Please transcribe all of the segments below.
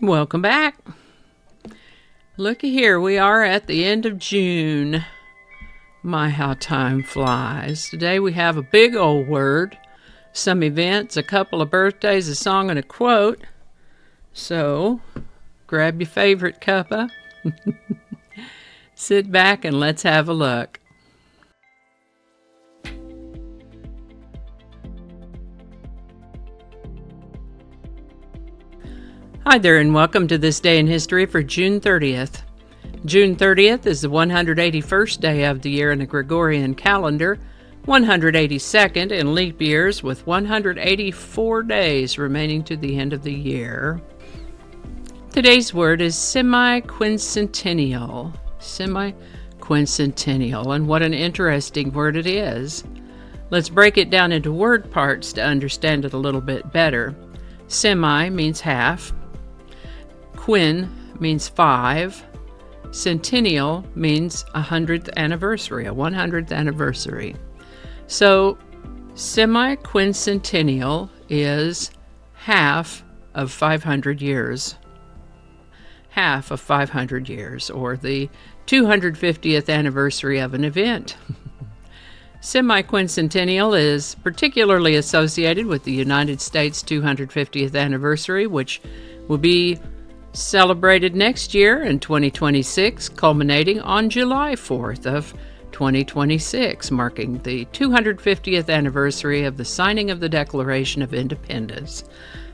Welcome back. Looky here, we are at the end of June. My, how time flies. Today we have a big old word, some events, a couple of birthdays, a song, and a quote. So, grab your favorite cuppa, sit back, and let's have a look. Hi there, and welcome to this day in history for June 30th. June 30th is the 181st day of the year in the Gregorian calendar, 182nd in leap years, with 184 days remaining to the end of the year. Today's word is semiquincentennial. Semiquincentennial, and what an interesting word it is. Let's break it down into word parts to understand it a little bit better. Semi means half. Quin means 5. Centennial means 100th anniversary, a 100th anniversary. So, semiquincentennial is half of 500 years. Half of 500 years, or the 250th anniversary of an event. Semiquincentennial is particularly associated with the United States 250th anniversary, which will be celebrated next year in 2026, culminating on July 4th of 2026, marking the 250th anniversary of the signing of the Declaration of Independence.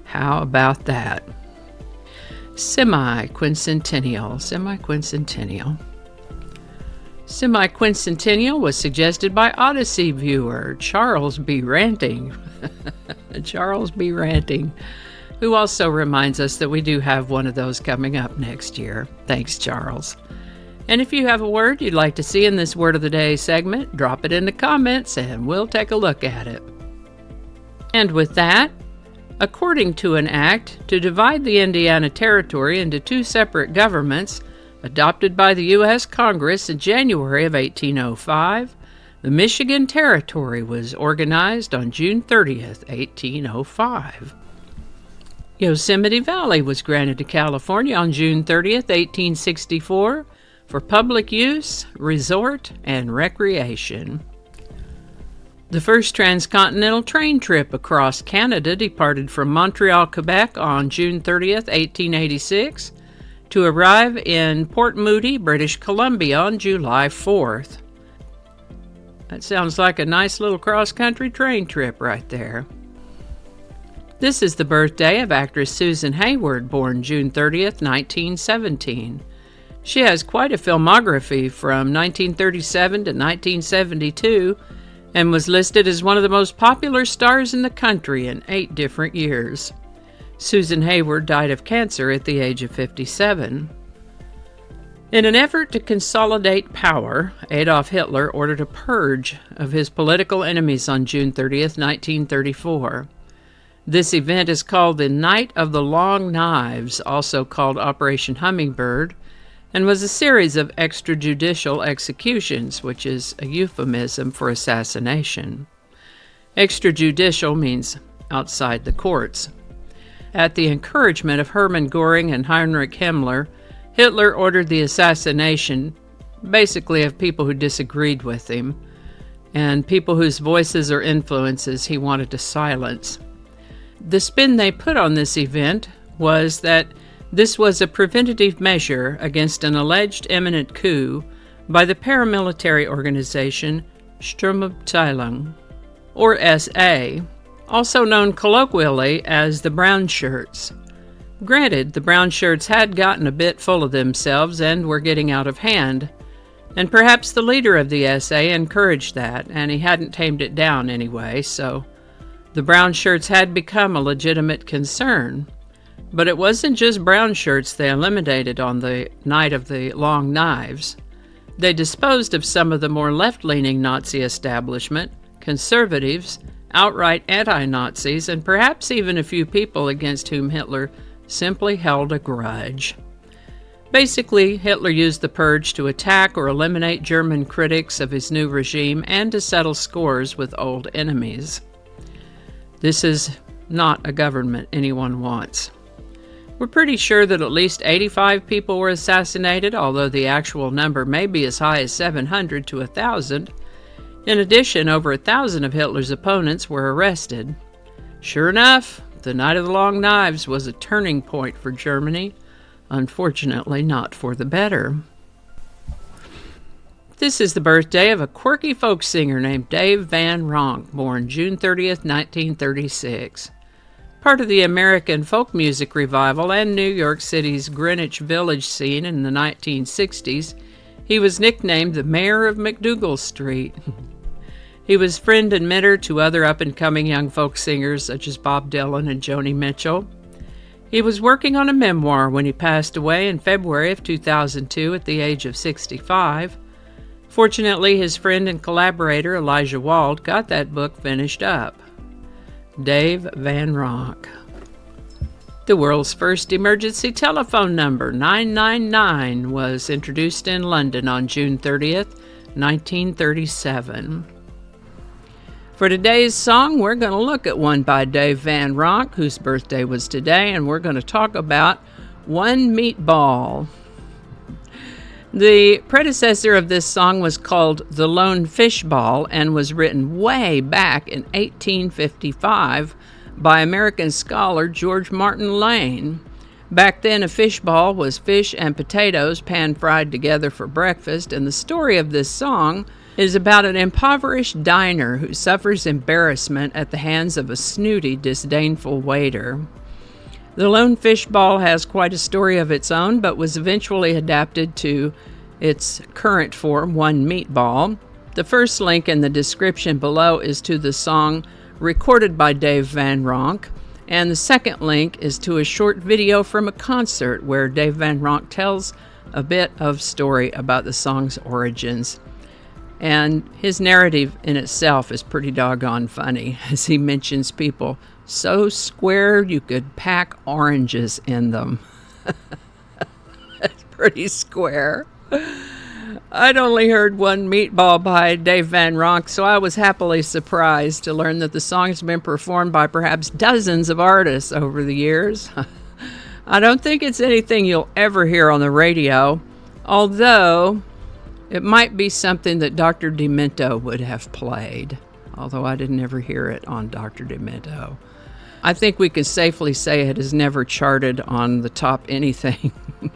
How about that? Semiquincentennial. Semiquincentennial was suggested by Odyssey viewer Charles B. Ranting. Charles B. Ranting, who also reminds us that we do have one of those coming up next year. Thanks, Charles. And if you have a word you'd like to see in this Word of the Day segment, drop it in the comments and we'll take a look at it. And with that, according to an act to divide the Indiana Territory into two separate governments, adopted by the U.S. Congress in January of 1805, the Michigan Territory was organized on June 30th, 1805. Yosemite Valley was granted to California on June 30th, 1864, for public use, resort, and recreation. The first transcontinental train trip across Canada departed from Montreal, Quebec on June 30th, 1886, to arrive in Port Moody, British Columbia on July 4th. That sounds like a nice little cross-country train trip right there. This is the birthday of actress Susan Hayward, born June 30th, 1917. She has quite a filmography from 1937 to 1972 and was listed as one of the most popular stars in the country in 8 different years. Susan Hayward died of cancer at the age of 57. In an effort to consolidate power, Adolf Hitler ordered a purge of his political enemies on June 30th, 1934. This event is called the Night of the Long Knives, also called Operation Hummingbird, and was a series of extrajudicial executions, which is a euphemism for assassination. Extrajudicial means outside the courts. At the encouragement of Hermann Göring and Heinrich Himmler, Hitler ordered the assassination, basically of people who disagreed with him, and people whose voices or influences he wanted to silence. The spin they put on this event was that this was a preventative measure against an alleged imminent coup by the paramilitary organization Sturmabteilung, or SA, also known colloquially as the Brown Shirts. Granted, the Brown Shirts had gotten a bit full of themselves and were getting out of hand, and perhaps the leader of the SA encouraged that, and he hadn't tamed it down anyway, so the Brown Shirts had become a legitimate concern. But it wasn't just Brown Shirts they eliminated on the Night of the Long Knives. They disposed of some of the more left-leaning Nazi establishment, conservatives, outright anti-Nazis, and perhaps even a few people against whom Hitler simply held a grudge. Basically, Hitler used the purge to attack or eliminate German critics of his new regime and to settle scores with old enemies. This is not a government anyone wants. We're pretty sure that at least 85 people were assassinated, although the actual number may be as high as 700 to 1,000. In addition, over 1,000 of Hitler's opponents were arrested. Sure enough, the Night of the Long Knives was a turning point for Germany, unfortunately not for the better. This is the birthday of a quirky folk singer named Dave Van Ronk, born June 30th, 1936. Part of the American folk music revival and New York City's Greenwich Village scene in the 1960s, he was nicknamed the Mayor of MacDougal Street. He was friend and mentor to other up-and-coming young folk singers such as Bob Dylan and Joni Mitchell. He was working on a memoir when he passed away in February of 2002 at the age of 65. Fortunately, his friend and collaborator Elijah Wald got that book finished up. Dave Van Ronk. The world's first emergency telephone number, 999, was introduced in London on June 30th, 1937. For today's song, we're going to look at one by Dave Van Ronk, whose birthday was today, and we're going to talk about One Meatball. The predecessor of this song was called The Lone Fishball and was written way back in 1855 by American scholar George Martin Lane. Back then, a fishball was fish and potatoes pan-fried together for breakfast, and the story of this song is about an impoverished diner who suffers embarrassment at the hands of a snooty, disdainful waiter. The Lone Fishball has quite a story of its own, but was eventually adapted to its current form, One Meatball. The first link in the description below is to the song recorded by Dave Van Ronk, and the second link is to a short video from a concert where Dave Van Ronk tells a bit of story about the song's origins. And his narrative in itself is pretty doggone funny, as he mentions people so square you could pack oranges in them. That's pretty square. I'd only heard One Meatball by Dave Van Ronk, so I was happily surprised to learn that the song's been performed by perhaps dozens of artists over the years. I don't think it's anything you'll ever hear on the radio, although it might be something that Dr. Demento would have played, although I didn't ever hear it on Dr. Demento. I think we can safely say it has never charted on the top anything,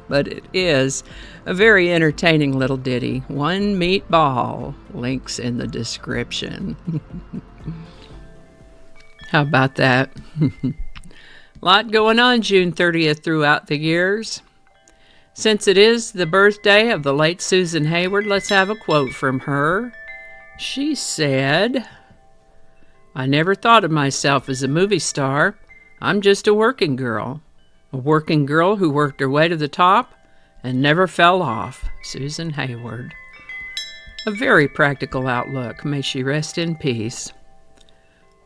but it is a very entertaining little ditty. One Meatball, links in the description. How about that? Lot going on June 30th throughout the years. Since it is the birthday of the late Susan Hayward, let's have a quote from her. She said, "I never thought of myself as a movie star. I'm just a working girl who worked her way to the top and never fell off." Susan Hayward. A very practical outlook. May she rest in peace.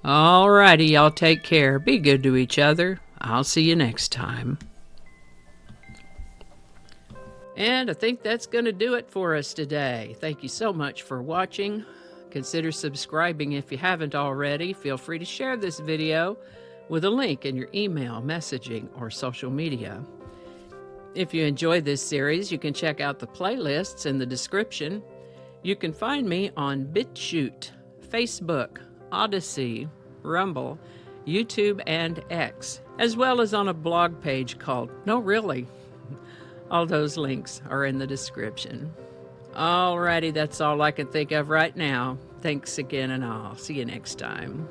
All righty, y'all take care. Be good to each other. I'll see you next time. And I think that's going to do it for us today. Thank you so much for watching. Consider subscribing if you haven't already. Feel free to share this video with a link in your email, messaging, or social media. If you enjoyed this series, you can check out the playlists in the description. You can find me on BitChute, Facebook, Odyssey, Rumble, YouTube, and X, as well as on a blog page called No Really. All those links are in the description. Alrighty, that's all I can think of right now. Thanks again, and I'll see you next time.